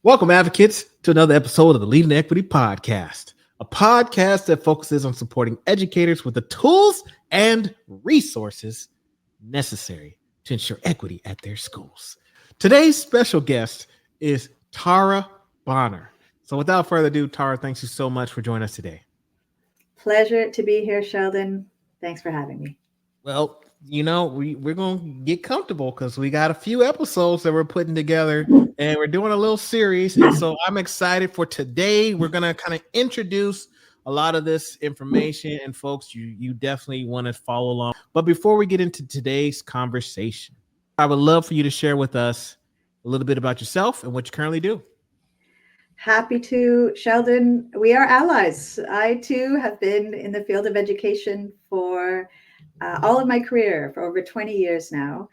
Welcome, advocates, to another episode of the Leading Equity Podcast, a podcast that focuses on supporting educators with the tools and resources necessary to ensure equity at their schools. Today's special guest is Tara Bonner. So without further ado, Tara, thanks you so much for joining us today. Pleasure to be here, Sheldon. Thanks for having me. Well, we're going to get comfortable because we got a few episodes that we're putting together and we're doing a little series. And so I'm excited for today. We're going to kind of introduce a lot of this information, and folks, you definitely want to follow along. But before we get into today's conversation, I would love for you to share with us a little bit about yourself and what you currently do. Happy to, Sheldon. We are allies. I too have been in the field of education for all of my career for over 20 years now,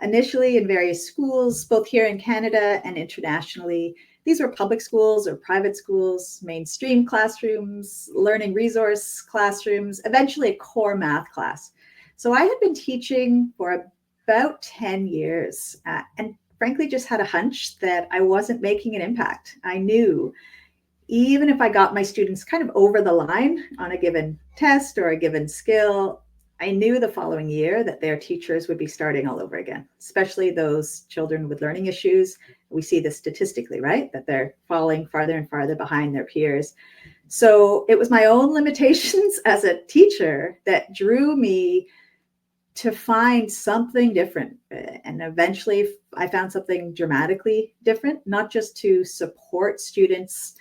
initially in various schools, both here in Canada and internationally. These were public schools or private schools, mainstream classrooms, learning resource classrooms, eventually a core math class. So I had been teaching for about 10 years and frankly just had a hunch that I wasn't making an impact. I knew even if I got my students kind of over the line on a given test or a given skill, I knew the following year that their teachers would be starting all over again, especially those children with learning issues. We see this statistically, right? That they're falling farther and farther behind their peers. So it was my own limitations as a teacher that drew me to find something different. And eventually I found something dramatically different, not just to support students,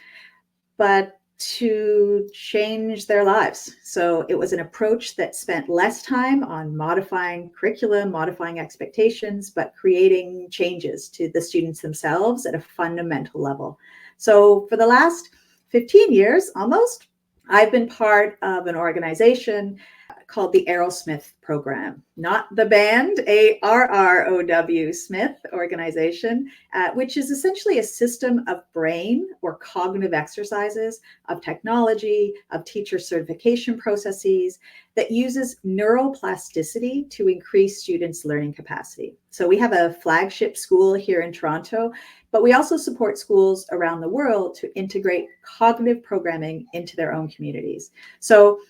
but to change their lives. So it was an approach that spent less time on modifying curriculum, modifying expectations, but creating changes to the students themselves at a fundamental level. So for the last 15 years, almost, I've been part of an organization called the Aerosmith Program, not the band, ARROW Smith organization, which is essentially a system of brain or cognitive exercises, of technology, of teacher certification processes that uses neuroplasticity to increase students' learning capacity. So we have a flagship school here in Toronto, but we also support schools around the world to integrate cognitive programming into their own communities. So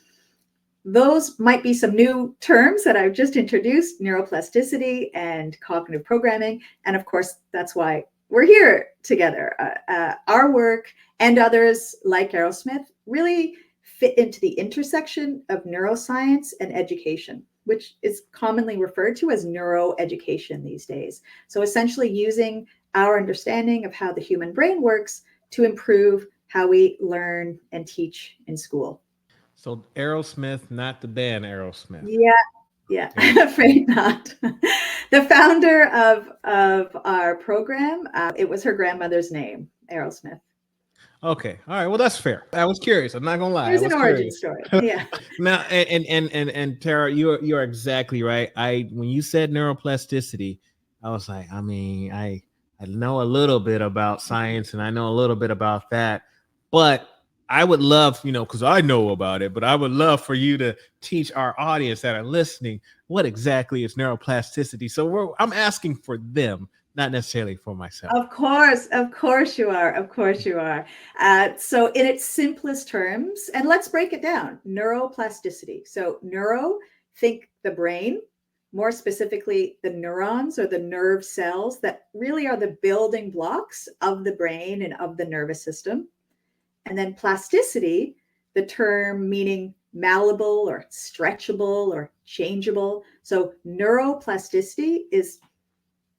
those might be some new terms that I've just introduced, neuroplasticity and cognitive programming. And of course, that's why we're here together. Our work and others like Aerosmith really fit into the intersection of neuroscience and education, which is commonly referred to as neuroeducation these days. So essentially using our understanding of how the human brain works to improve how we learn and teach in school. So Aerosmith, not the band Aerosmith. Yeah, I'm afraid not. The founder of our program, it was her grandmother's name, Aerosmith. Okay, all right. Well, that's fair. I was curious. I'm not gonna lie. There's I was an origin curious. story. Yeah. Now, and Tara, you're exactly right. When you said neuroplasticity, I was like, I know a little bit about science and I know a little bit about that, but I would love, because I know about it, but I would love for you to teach our audience that are listening what exactly is neuroplasticity. So I'm asking for them, not necessarily for myself. Of course you are. So in its simplest terms, and let's break it down, neuroplasticity. So neuro, think the brain, more specifically the neurons or the nerve cells that really are the building blocks of the brain and of the nervous system. And then plasticity, the term meaning malleable or stretchable or changeable. So neuroplasticity is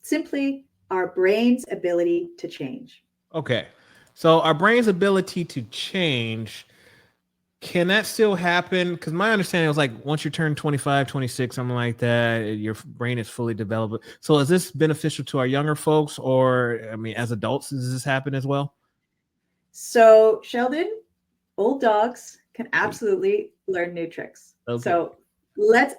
simply our brain's ability to change. Okay. So our brain's ability to change, can that still happen? Because my understanding was like once you turn 25, 26, something like that, your brain is fully developed. So is this beneficial to our younger folks, or as adults, does this happen as well? So Sheldon, old dogs can absolutely learn new tricks. Okay. So let's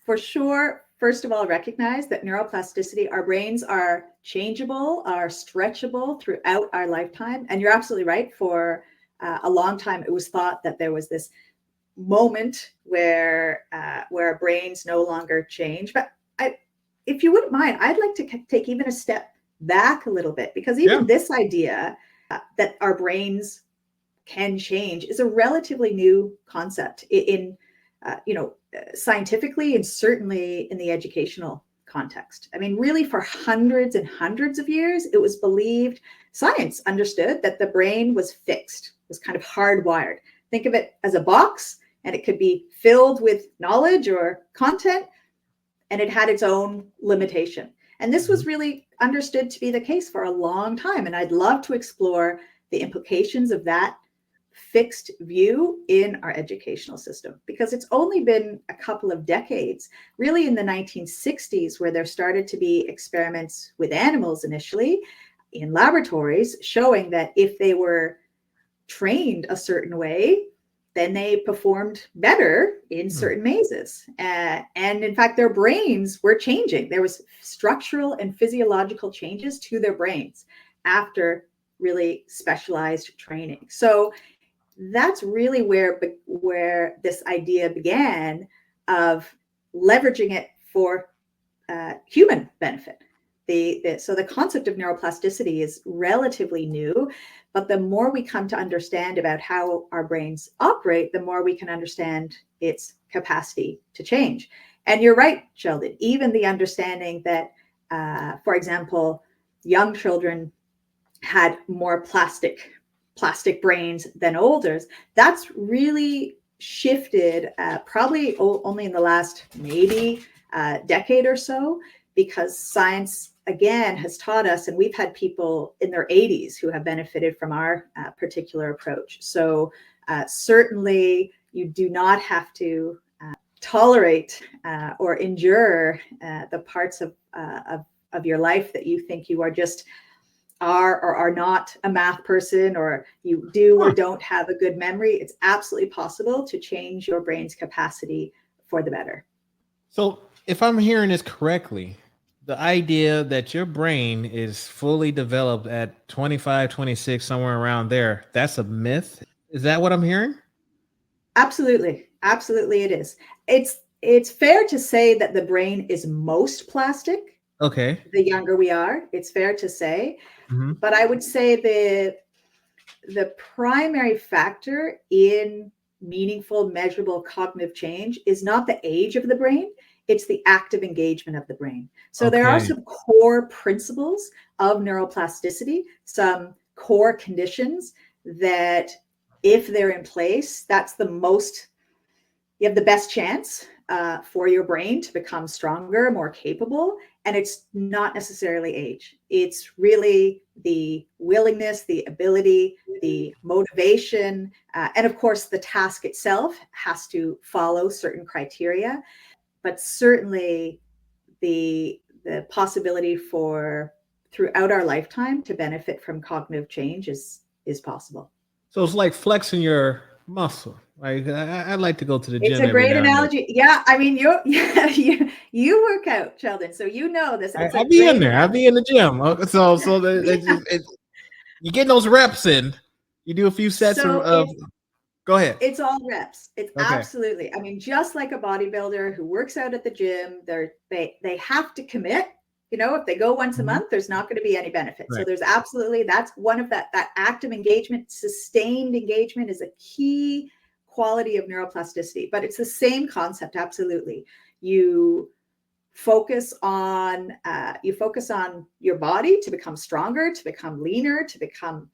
for sure, first of all, recognize that neuroplasticity, our brains are changeable, are stretchable throughout our lifetime. And you're absolutely right. For a long time, it was thought that there was this moment where our brains no longer change. But if you wouldn't mind, I'd like to take even a step back a little bit, because even this idea that our brains can change is a relatively new concept in scientifically, and certainly in the educational context. I mean, really, for hundreds and hundreds of years, it was believed, science understood that the brain was fixed, was kind of hardwired. Think of it as a box, and it could be filled with knowledge or content, and it had its own limitation. And this was really understood to be the case for a long time. And I'd love to explore the implications of that fixed view in our educational system, because it's only been a couple of decades, really in the 1960s, where there started to be experiments with animals initially in laboratories showing that if they were trained a certain way, then they performed better in certain mazes. And in fact, their brains were changing. There was structural and physiological changes to their brains after really specialized training. So that's really where this idea began of leveraging it for human benefit. So the concept of neuroplasticity is relatively new, but the more we come to understand about how our brains operate, the more we can understand its capacity to change. And you're right, Sheldon, even the understanding that, for example, young children had more plastic brains than olders, that's really shifted probably only in the last maybe decade or so, because science again has taught us, and we've had people in their 80s who have benefited from our particular approach. So certainly you do not have to tolerate or endure the parts of your life that you think you are just are or are not a math person, or you do or don't have a good memory. It's absolutely possible to change your brain's capacity for the better. So if I'm hearing this correctly, the idea that your brain is fully developed at 25, 26, somewhere around there, that's a myth. Is that what I'm hearing? Absolutely. Absolutely it is. It's fair to say that the brain is most plastic. Okay. The younger we are, it's fair to say. Mm-hmm. But I would say the primary factor in meaningful, measurable cognitive change is not the age of the brain, it's the active engagement of the brain. So there are some core principles of neuroplasticity, some core conditions that if they're in place, that's you have the best chance for your brain to become stronger, more capable. And it's not necessarily age. It's really the willingness, the ability, the motivation, and of course, the task itself has to follow certain criteria. But certainly the possibility for throughout our lifetime to benefit from cognitive change is possible. So it's like flexing your muscle. Like I like to go to the gym. It's a great analogy. Yeah, I mean, you work out, Sheldon, so you know this. I'll be in there. I'll be in the gym. So you get those reps in. You do a few sets of. Go ahead. It's all reps. It's absolutely. I mean, just like a bodybuilder who works out at the gym, they have to commit. You know, if they go once a month, there's not going to be any benefit. Right. So there's that's one of that active engagement, sustained engagement is a key quality of neuroplasticity. But it's the same concept. Absolutely. You focus on your body to become stronger, to become leaner, to become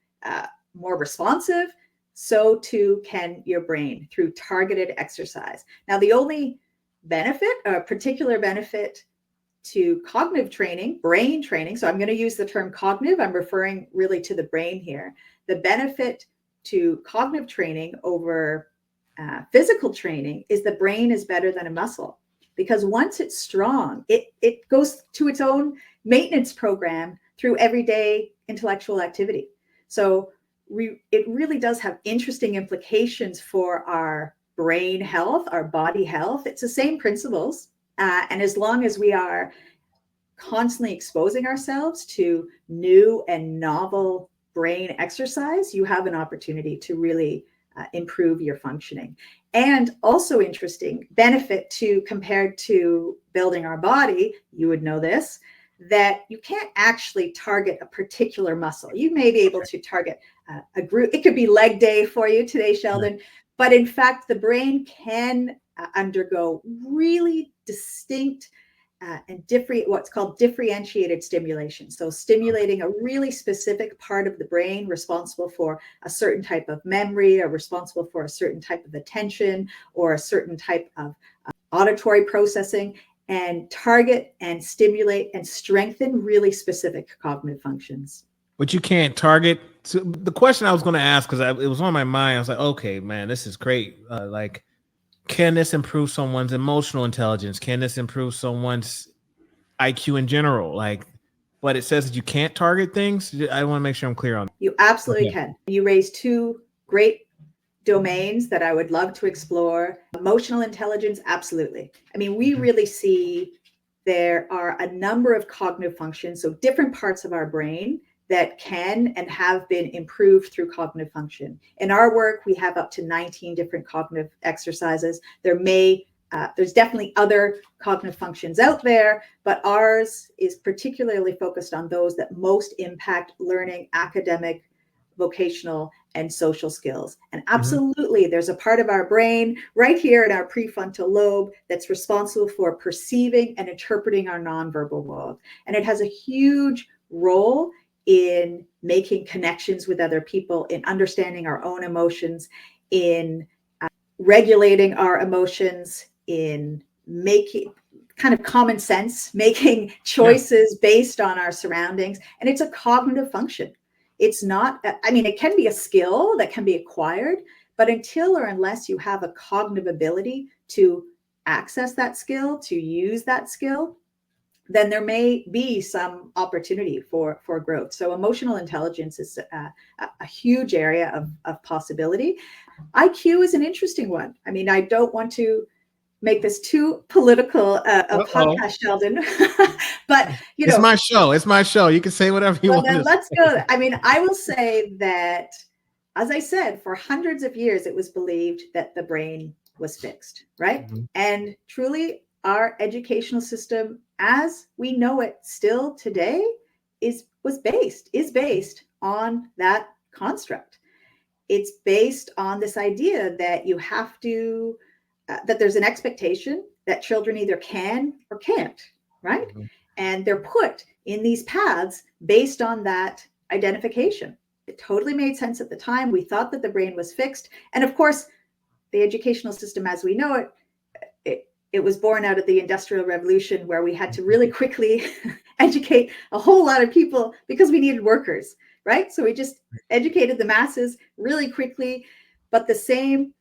more responsive. So too can your brain through targeted exercise. Now, the only benefit, a particular benefit to cognitive training, brain training, so I'm going to use the term cognitive, I'm referring really to the brain here. The benefit to cognitive training over physical training is the brain is better than a muscle, because once it's strong, it goes to its own maintenance program through everyday intellectual activity. So it really does have interesting implications for our brain health, our body health. It's the same principles. And as long as we are constantly exposing ourselves to new and novel brain exercise, you have an opportunity to really improve your functioning. And also interesting benefit compared to building our body, you would know this, that you can't actually target a particular muscle. You may be able to target a group. It could be leg day for you today, Sheldon. But in fact, the brain can undergo really distinct and what's called differentiated stimulation. So stimulating a really specific part of the brain responsible for a certain type of memory, or responsible for a certain type of attention, or a certain type of auditory processing, and target and stimulate and strengthen really specific cognitive functions. But you can't target. So the question I was going to ask, because it was on my mind, I was like, okay, man, this is great. Like, can this improve someone's emotional intelligence? Can this improve someone's IQ in general? Like, but it says that you can't target things. I want to make sure I'm clear on that. You absolutely can. You raised two great domains that I would love to explore. Emotional intelligence, absolutely. I mean, we really see there are a number of cognitive functions, so different parts of our brain that can and have been improved through cognitive function. In our work, we have up to 19 different cognitive exercises. There's definitely other cognitive functions out there, but ours is particularly focused on those that most impact learning, academic, vocational, and social skills. And absolutely, there's a part of our brain right here in our prefrontal lobe that's responsible for perceiving and interpreting our nonverbal world. And it has a huge role in making connections with other people, in understanding our own emotions, in regulating our emotions, in making kind of common sense, making choices based on our surroundings. And it's a cognitive function. It's not, I mean, it can be a skill that can be acquired, but until or unless you have a cognitive ability to access that skill, to use that skill, then there may be some opportunity for growth. So emotional intelligence is a huge area of possibility. IQ is an interesting one. I mean, I don't want to make this too political a podcast, Sheldon, but you know, it's my show. It's my show. You can say whatever you want. Then let's go. I mean, I will say that, as I said, for hundreds of years, it was believed that the brain was fixed, right? And truly, our educational system, as we know it still today, is based on that construct. It's based on this idea that you have to, that there's an expectation that children either can or can't, right? And they're put in these paths based on that identification. It totally made sense at the time. We thought that the brain was fixed. And of course, the educational system as we know it was born out of the Industrial Revolution, where we had to really quickly educate a whole lot of people because we needed workers, right? So we just educated the masses really quickly, but the same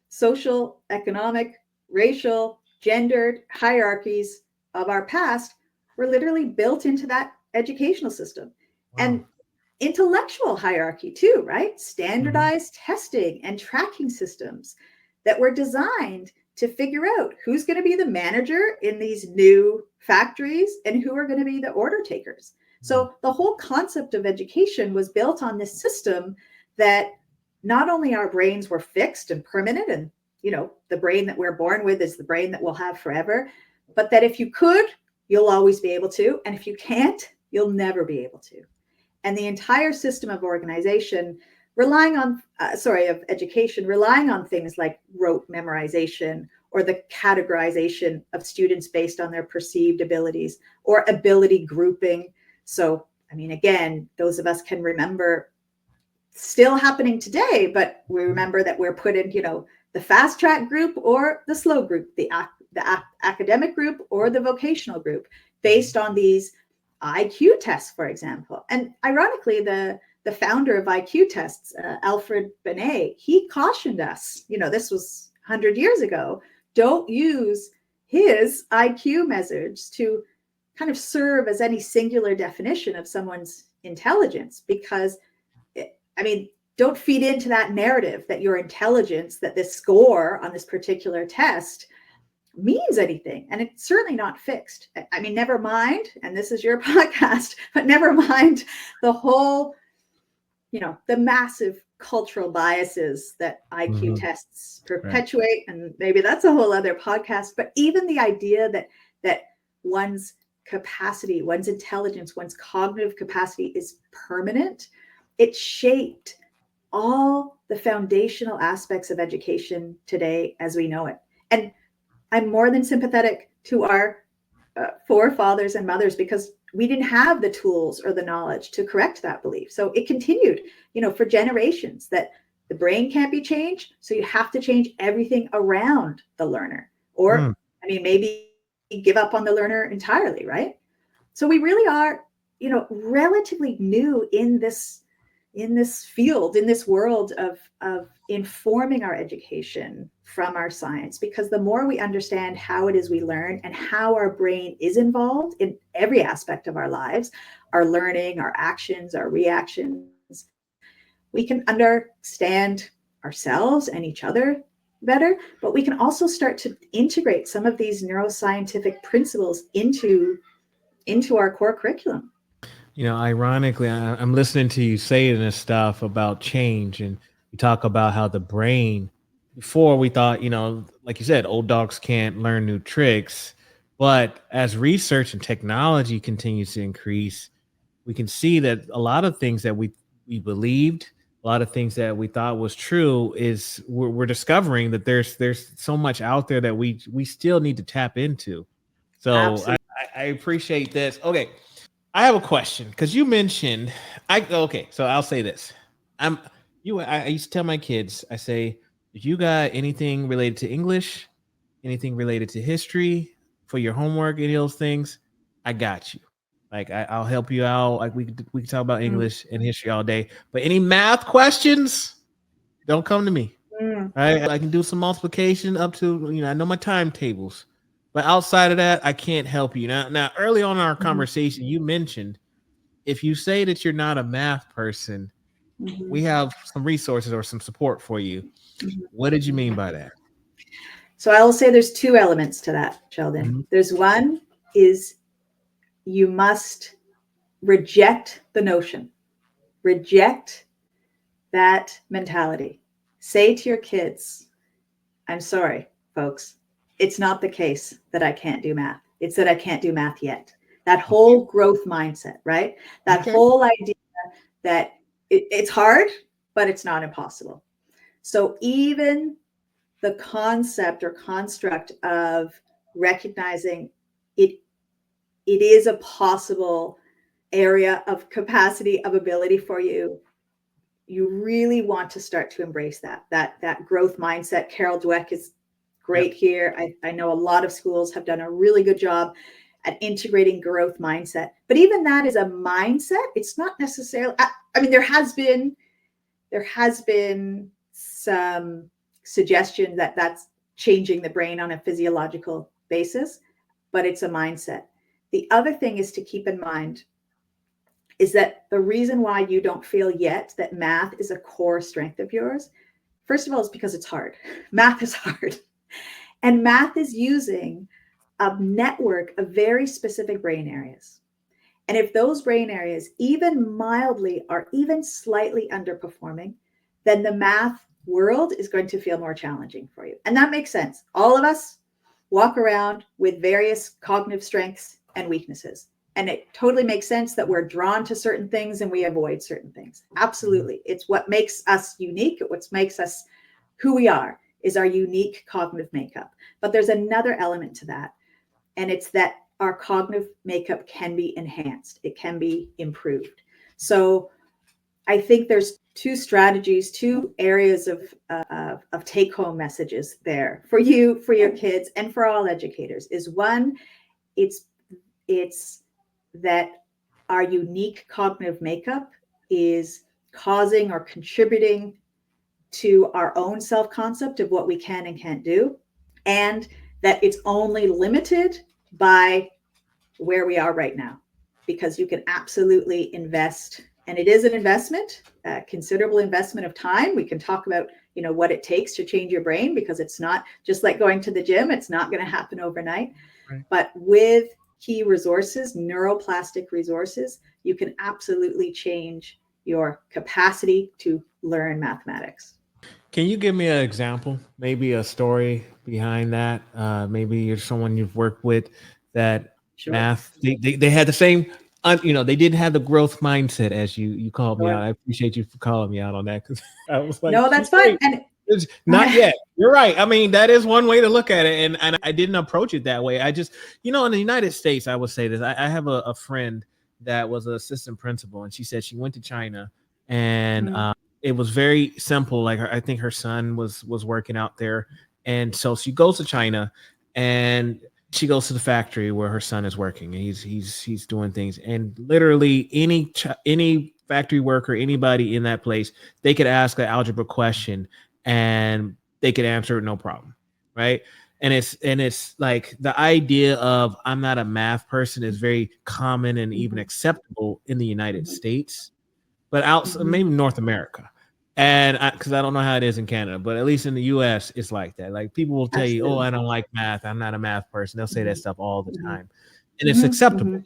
social, economic, racial, gendered hierarchies of our past were literally built into that educational system. And intellectual hierarchy too, right? Standardized testing and tracking systems that were designed to figure out who's going to be the manager in these new factories and who are going to be the order takers. So the whole concept of education was built on this system that not only our brains were fixed and permanent, and you know, the brain that we're born with is the brain that we'll have forever, but that if you could, you'll always be able to, and if you can't, you'll never be able to. And the entire system of organization of education, relying on things like rote memorization, or the categorization of students based on their perceived abilities, or ability grouping. So, I mean, again, those of us can remember, still happening today, but we remember that we're put in, you know, the fast track group or the slow group, the academic group or the vocational group, based on these IQ tests, for example. And ironically, the founder of IQ tests, Alfred Binet, he cautioned us, you know, this was 100 years ago, don't use his IQ measures to kind of serve as any singular definition of someone's intelligence, because, I mean, don't feed into that narrative that your intelligence, that this score on this particular test means anything. And it's certainly not fixed. I mean, never mind, and this is your podcast, but never mind the whole, you know, the massive cultural biases that IQ tests perpetuate. Right. And maybe that's a whole other podcast, but even the idea that one's capacity, one's intelligence, one's cognitive capacity is permanent, it shaped all the foundational aspects of education today as we know it. And I'm more than sympathetic to our forefathers and mothers, because we didn't have the tools or the knowledge to correct that belief. So it continued, for generations, that the brain can't be changed. So you have to change everything around the learner. Or, maybe give up on the learner entirely, right? So we really are, relatively new in this field, in this world of informing our education from our science, because the more we understand how it is we learn and how our brain is involved in every aspect of our lives, our learning, our actions, our reactions, we can understand ourselves and each other better, but we can also start to integrate some of these neuroscientific principles into our core curriculum. Ironically, I'm listening to you saying this stuff about change, and you talk about how the brain, before we thought, like you said, old dogs can't learn new tricks. But as research and technology continues to increase, we can see that a lot of things that we believed, a lot of things that we thought was true, is we're discovering that there's so much out there that we still need to tap into. So Absolutely. I appreciate this. Okay, I have a question, because you mentioned so I'll say this. I used to tell my kids, I say, if you got anything related to English, anything related to history for your homework, any of those things, I got you. Like I'll help you out. Like we can talk about English and history all day. But any math questions, don't come to me. Right? I can do some multiplication up to, I know my timetables. But outside of that, I can't help you. Now, early on in our conversation, you mentioned if you say that you're not a math person, we have some resources or some support for you. What did you mean by that? So I will say there's two elements to that, Sheldon. There's one is you must reject the notion, reject that mentality. Say to your kids, I'm sorry, folks, it's not the case that I can't do math. It's that I can't do math yet. That whole growth mindset, right? That whole idea that it's hard, but it's not impossible. So even the concept or construct of recognizing it is a possible area of capacity, of ability for you, you really want to start to embrace that growth mindset. Carol Dweck is great here. I know a lot of schools have done a really good job at integrating growth mindset, but even that is a mindset. It's not necessarily, there has been some suggestion that that's changing the brain on a physiological basis, but it's a mindset. The other thing is to keep in mind is that the reason why you don't feel yet that math is a core strength of yours, first of all, is because it's hard. Math is hard. And math is using a network of very specific brain areas. And if those brain areas even mildly or even slightly underperforming, then the math world is going to feel more challenging for you. And that makes sense. All of us walk around with various cognitive strengths and weaknesses. And it totally makes sense that we're drawn to certain things and we avoid certain things. Absolutely. It's what makes us unique. What makes us who we are is our unique cognitive makeup. But there's another element to that. And it's that our cognitive makeup can be enhanced. It can be improved. So I think there's two strategies, two areas of take-home messages there for you, for your kids, and for all educators. Is one, it's that our unique cognitive makeup is causing or contributing to our own self-concept of what we can and can't do, and that it's only limited by where we are right now, because you can absolutely invest, and it is an investment, a considerable investment of time. We can talk about what it takes to change your brain, because it's not just like going to the gym. It's not going to happen overnight. Right. But with key resources, neuroplastic resources, you can absolutely change your capacity to learn mathematics. Can you give me an example, maybe a story behind that? Maybe you're someone you've worked with that Sure. math. They had the same, they didn't have the growth mindset as you called me out. Sure. I appreciate you for calling me out on that because I was like, No, she's that's fine. right. It's not yet. You're right. I mean, that is one way to look at it, and I didn't approach it that way. I just, in the United States, I would say this. I have a friend that was an assistant principal, and she said she went to China, and Mm, it was very simple. Like I think her son was working out there, and so she goes to China, and she goes to the factory where her son is working, and he's doing things, and literally any factory worker, anybody in that place, they could ask an algebra question and they could answer it no problem, right? And it's like the idea of I'm not a math person is very common and even mhm, acceptable in the United mhm, States, but outside mhm. maybe North America. And because I don't know how it is in Canada, but at least in the US, it's like that. Like people will tell you, "Oh, I Absolutely. don't like math. I'm not a math person." They'll say that Mhm, stuff all the mhm, time, and it's mhm, acceptable. mhm,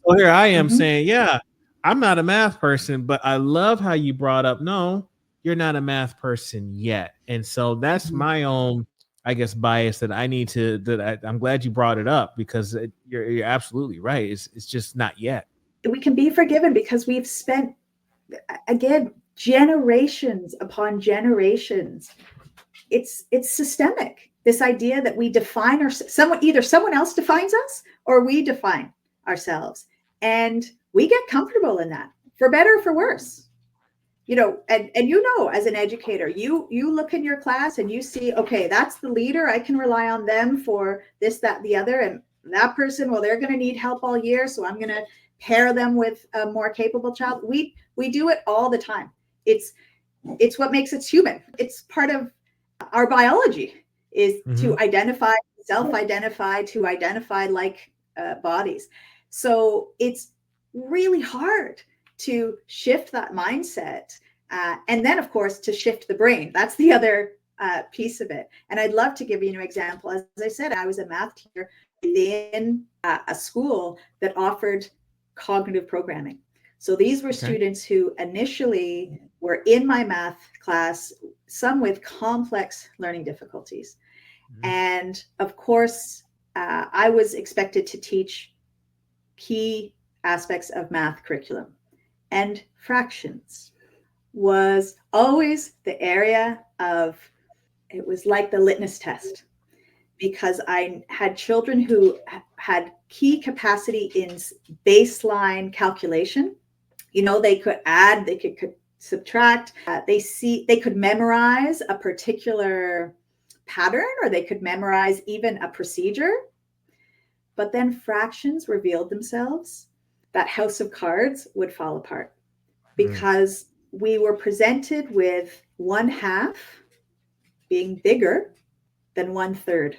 So here I am mhm, saying, "Yeah, I'm not a math person, but I love how you brought up. No, you're not a math person yet." And so that's mhm. my own, I guess, bias that I need to. I'm glad you brought it up because you're absolutely right. It's just not yet. We can be forgiven because we've spent, again, generations upon generations. It's systemic. This idea that we define either someone else defines us or we define ourselves, and we get comfortable in that, for better or for worse. And as an educator, you look in your class and you see, okay, that's the leader. I can rely on them for this, that, the other, and that person, well, they're going to need help all year, so I'm going to pair them with a more capable child. We do it all the time. It's what makes us human. It's part of our biology is Mm-hmm. to identify, self-identify, to identify like bodies. So it's really hard to shift that mindset. And then, of course, to shift the brain. That's the other piece of it. And I'd love to give you an example. As I said, I was a math teacher within a school that offered cognitive programming. So these were Okay. students who initially were in my math class, some with complex learning difficulties. Mm-hmm. And of course, I was expected to teach key aspects of math curriculum. And fractions was always the area of, it was like the litmus test, because I had children who had key capacity in baseline calculation. They could add, they could subtract, they could memorize a particular pattern, or they could memorize even a procedure. But then fractions revealed themselves. That house of cards would fall apart Mm. because we were presented with one half being bigger than one third.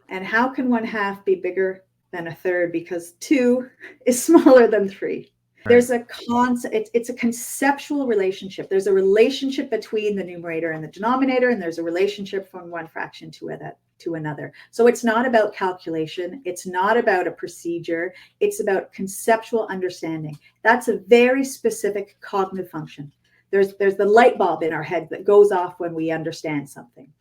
And how can one half be bigger than a third? Because two is smaller than three. Right. There's a concept, it's a conceptual relationship. There's a relationship between the numerator and the denominator, and there's a relationship from one fraction to another. So it's not about calculation. It's not about a procedure. It's about conceptual understanding. That's a very specific cognitive function. There's the light bulb in our head that goes off when we understand something.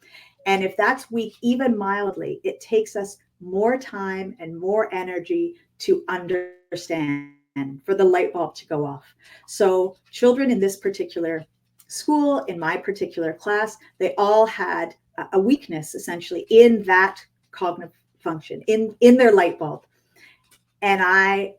And if that's weak, even mildly, it takes us more time and more energy to understand, for the light bulb to go off. So children in this particular school, in my particular class, they all had a weakness essentially in that cognitive function, in their light bulb. And I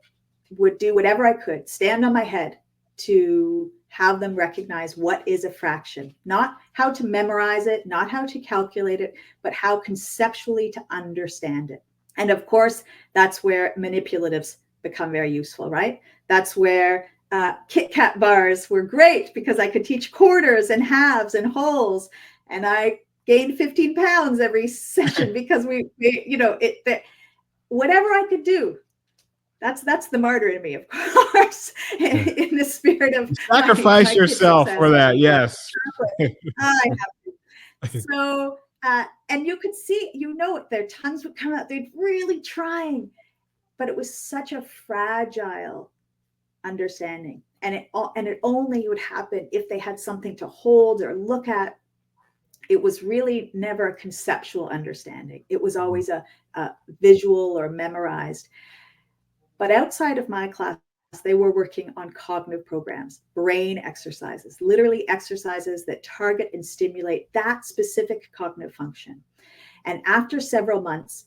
would do whatever I could, stand on my head, to have them recognize what is a fraction, not how to memorize it, not how to calculate it, but how conceptually to understand it. And of course, that's where manipulatives become very useful, right? That's where Kit Kat bars were great, because I could teach quarters and halves and wholes, and I gained 15 pounds every session because whatever I could do. That's the martyr in me, of course, in the spirit of You my sacrifice kid yourself success. for that. Yes. I have to. So, and you could see, their tongues would come out. They'd really trying, but it was such a fragile understanding, and it only would happen if they had something to hold or look at. It was really never a conceptual understanding. It was always a visual or memorized. But outside of my class, they were working on cognitive programs, brain exercises, literally exercises that target and stimulate that specific cognitive function. And after several months,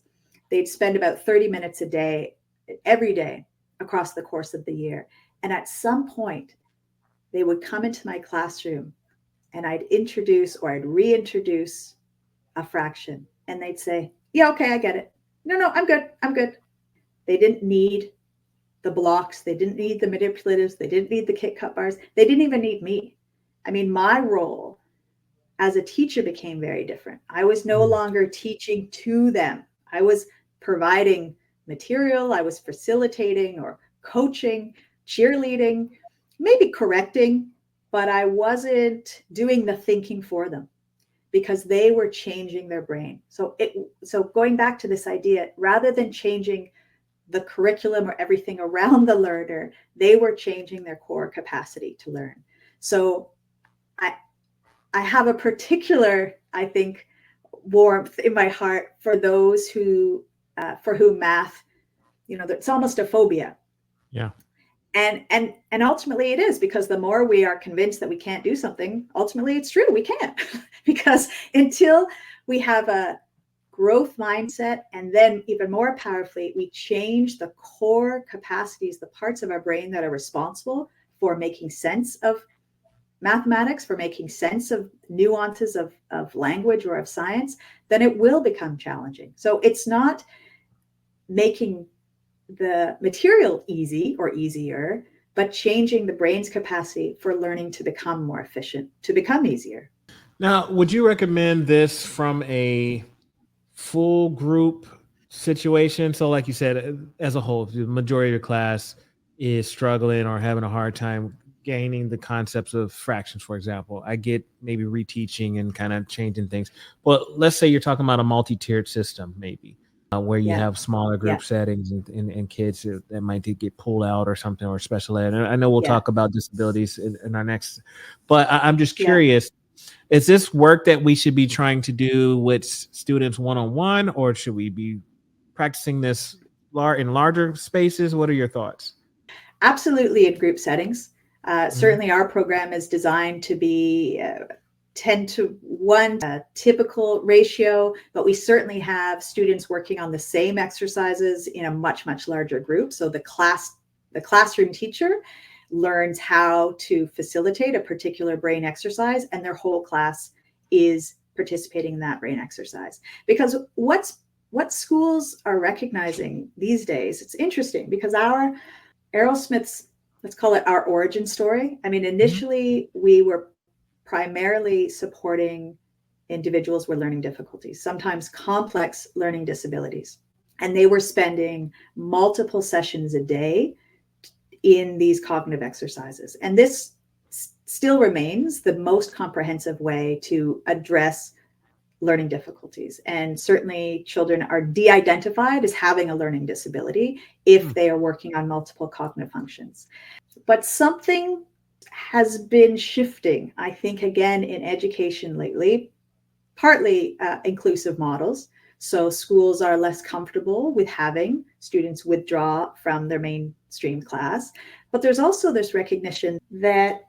they'd spend about 30 minutes a day, every day, across the course of the year. And at some point, they would come into my classroom and I'd introduce or I'd reintroduce a fraction. And they'd say, yeah, okay, I get it. No, I'm good. I'm good. They didn't need the blocks. They didn't need the manipulatives. They didn't need the kick cut bars. They didn't even need me. I mean, my role as a teacher became very different. I was no longer teaching to them. I was providing material. I was facilitating or coaching, cheerleading, maybe correcting, but I wasn't doing the thinking for them because they were changing their brain. So going back to this idea, rather than changing the curriculum or everything around the learner, they were changing their core capacity to learn. So I have a particular, I think, warmth in my heart for those who, for whom math, it's almost a phobia. Yeah. And ultimately it is, because the more we are convinced that we can't do something, ultimately it's true, we can't. Because until we have a growth mindset, and then even more powerfully, we change the core capacities, the parts of our brain that are responsible for making sense of mathematics, for making sense of nuances of language or of science, then it will become challenging. So it's not making the material easy or easier, but changing the brain's capacity for learning to become more efficient, to become easier. Now, would you recommend this from a full group situation? So like you said, as a whole, the majority of your class is struggling or having a hard time gaining the concepts of fractions, for example. I get maybe reteaching and kind of changing things. But let's say you're talking about a multi-tiered system, maybe where you have smaller group settings and kids that might get pulled out or something, or special ed. And I know we'll talk about disabilities in our next, but I'm just curious. Is this work that we should be trying to do with students one-on-one, or should we be practicing this in larger spaces? What are your thoughts? Absolutely in group settings. Certainly our program is designed to be 10-1 typical ratio, but we certainly have students working on the same exercises in a much, much larger group. So the classroom teacher learns how to facilitate a particular brain exercise, and their whole class is participating in that brain exercise. Because what schools are recognizing these days, it's interesting, because our Aerosmith's, let's call it our origin story. I mean, initially we were primarily supporting individuals with learning difficulties, sometimes complex learning disabilities. And they were spending multiple sessions a day in these cognitive exercises. And this still remains the most comprehensive way to address learning difficulties. And certainly children are de-identified as having a learning disability if they are working on multiple cognitive functions. But something has been shifting, I think, again, in education lately, partly inclusive models. So schools are less comfortable with having students withdraw from their mainstream class. But there's also this recognition that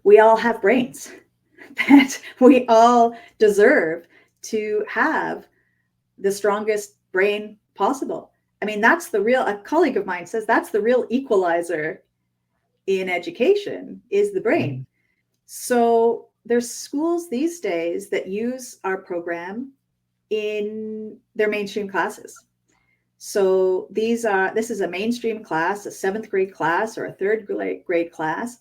we all have brains, that we all deserve to have the strongest brain possible. I mean, a colleague of mine says that's the real equalizer in education is the brain. So there's schools these days that use our program in their mainstream classes. So this is a mainstream class, a 7th grade class or a 3rd grade class.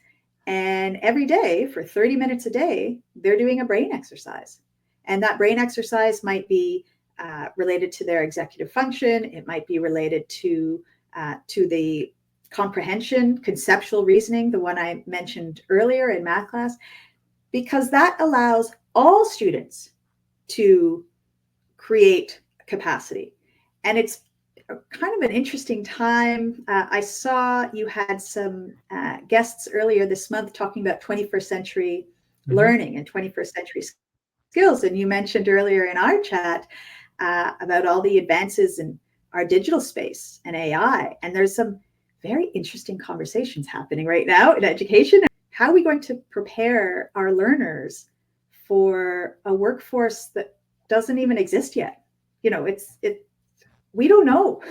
And every day for 30 minutes a day, they're doing a brain exercise. And that brain exercise might be related to their executive function. It might be related to the comprehension, conceptual reasoning, the one I mentioned earlier in math class, because that allows all students to create capacity. And it's kind of an interesting time. I saw you had some guests earlier this month talking about 21st century learning and 21st century skills. And you mentioned earlier in our chat about all the advances in our digital space and AI. And there's some very interesting conversations happening right now in education. How are we going to prepare our learners for a workforce that doesn't even exist yet? You know, we don't know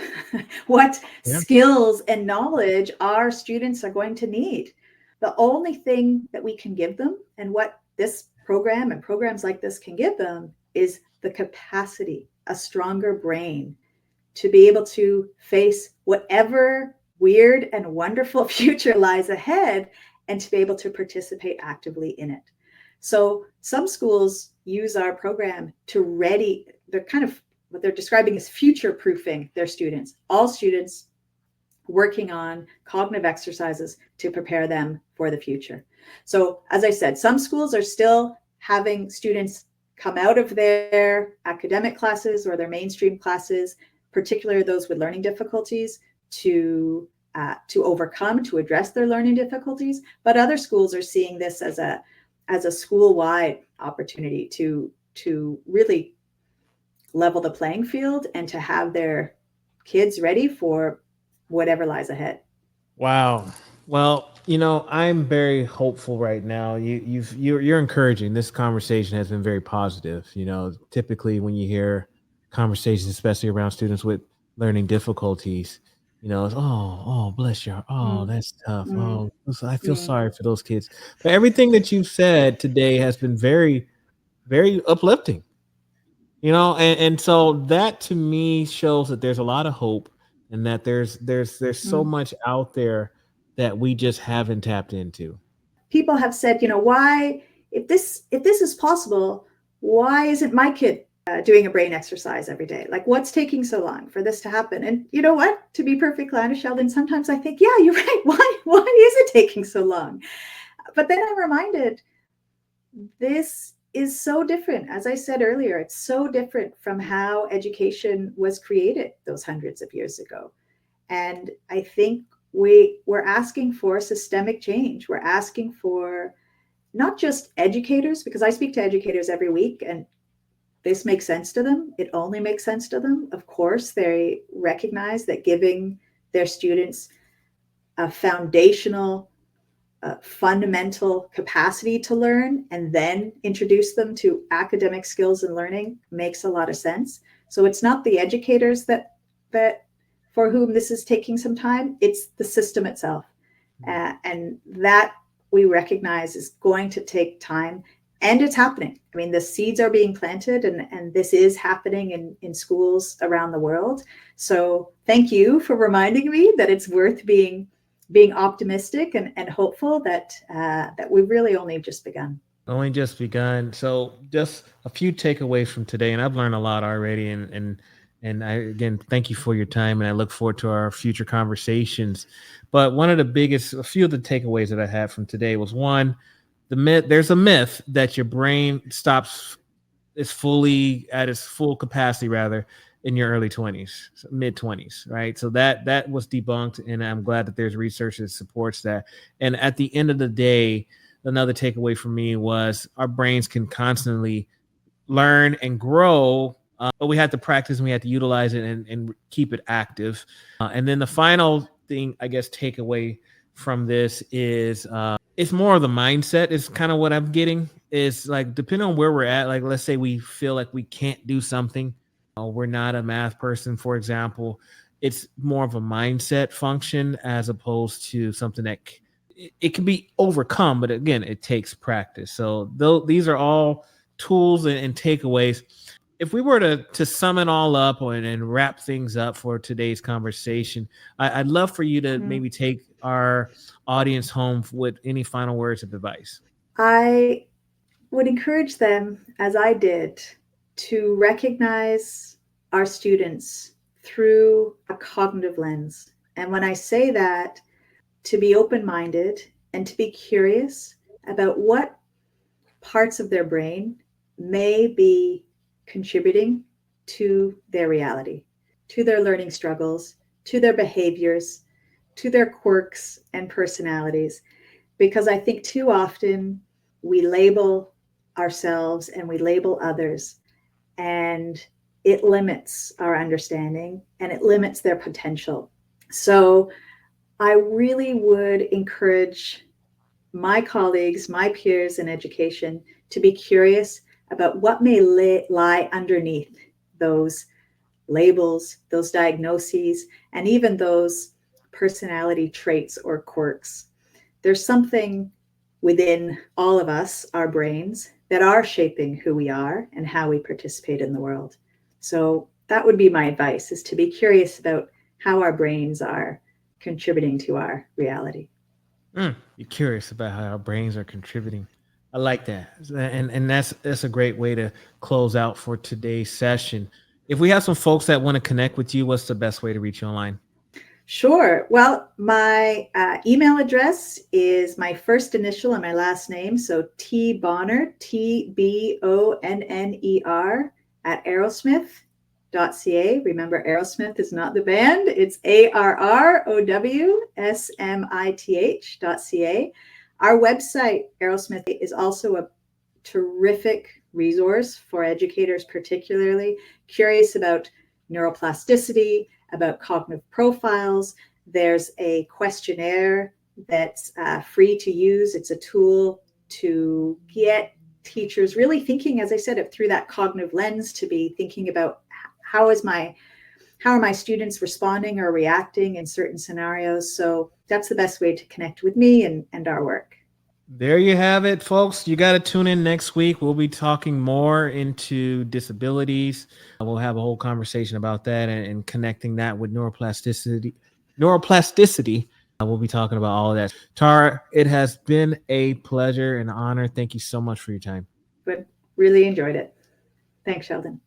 what skills and knowledge our students are going to need. The only thing that we can give them, and what this program and programs like this can give them, is the capacity, a stronger brain, to be able to face whatever weird and wonderful future lies ahead, and to be able to participate actively in it. So some schools use our program to ready, they're kind of what they're describing as future proofing their students, all students working on cognitive exercises to prepare them for the future. So as I said, some schools are still having students come out of their academic classes or their mainstream classes, particularly those with learning difficulties, to overcome, to address their learning difficulties. But other schools are seeing this as a school-wide opportunity to really level the playing field and to have their kids ready for whatever lies ahead. Wow. Well, I'm very hopeful right now. You're encouraging. This conversation has been very positive. Typically when you hear conversations, especially around students with learning difficulties, it's bless your, Mm, that's tough. mm, I feel mm. sorry for those kids. But everything that you've said today has been very, very uplifting. And so that to me shows that there's a lot of hope, and that there's so Mm. much out there that we just haven't tapped into. People have said, why, if this is possible, why isn't my kid doing a brain exercise every day? Like, what's taking so long for this to happen? And you know what? To be perfectly honest, Sheldon, sometimes I think, yeah, you're right. Why is it taking so long? But then I'm reminded, this is so different. As I said earlier, it's so different from how education was created those hundreds of years ago. And I think we're asking for systemic change. We're asking for not just educators, because I speak to educators every week, and this makes sense to them. It only makes sense to them. Of course, they recognize that giving their students a foundational, fundamental capacity to learn and then introduce them to academic skills and learning makes a lot of sense. So it's not the educators that for whom this is taking some time, it's the system itself. And that we recognize is going to take time, and it's happening. I mean, the seeds are being planted, and this is happening in schools around the world. So thank you for reminding me that it's worth being optimistic and hopeful that we've really only just begun. Only just begun. So just a few takeaways from today, and I've learned a lot already. And I, again, thank you for your time, and I look forward to our future conversations. But a few of the takeaways that I had from today was, one, there's a myth that your brain stops is fully at its full capacity, rather, in your early 20s, mid 20s, right? So that was debunked, and I'm glad that there's research that supports that. And at the end of the day, another takeaway for me was our brains can constantly learn and grow, but we have to practice and we have to utilize it and keep it active. And then the final thing, I guess, takeaway from this is it's more of the mindset is kind of what I'm getting. Is like, depending on where we're at, like let's say we feel like we can't do something, we're not a math person, for example. It's more of a mindset function as opposed to something that it can be overcome, but again, it takes practice. So these are all tools and takeaways. If we were to sum it all up and wrap things up for today's conversation, I'd love for you to maybe take our audience home with any final words of advice. I would encourage them, as I did, to recognize our students through a cognitive lens. And when I say that, to be open-minded and to be curious about what parts of their brain may be contributing to their reality, to their learning struggles, to their behaviors, to their quirks and personalities. Because I think too often we label ourselves and we label others, and it limits our understanding and it limits their potential. So I really would encourage my colleagues, my peers in education, to be curious about what may lie underneath those labels, those diagnoses, and even those personality traits or quirks. There's something within all of us, our brains, that are shaping who we are and how we participate in the world. So that would be my advice, is to be curious about how our brains are contributing to our reality. Be curious about how our brains are contributing. I like that, and that's a great way to close out for today's session. If we have some folks that want to connect with you, what's the best way to reach you online? Sure. Well, my email address is my first initial and my last name. So T Bonner, TBONNER at Aerosmith.ca. Remember, Aerosmith is not the band. It's ARROWSMITH.ca. Our website, Aerosmith, is also a terrific resource for educators, particularly curious about neuroplasticity, about cognitive profiles. There's a questionnaire that's free to use. It's a tool to get teachers really thinking, as I said, through that cognitive lens, to be thinking about how are my students responding or reacting in certain scenarios. So that's the best way to connect with me and our work. There you have it, folks. You got to tune in next week. We'll be talking more into disabilities. We'll have a whole conversation about that and connecting that with neuroplasticity. We'll be talking about all of that. Tara, it has been a pleasure and honor. Thank you so much for your time. But really enjoyed it. Thanks, Sheldon.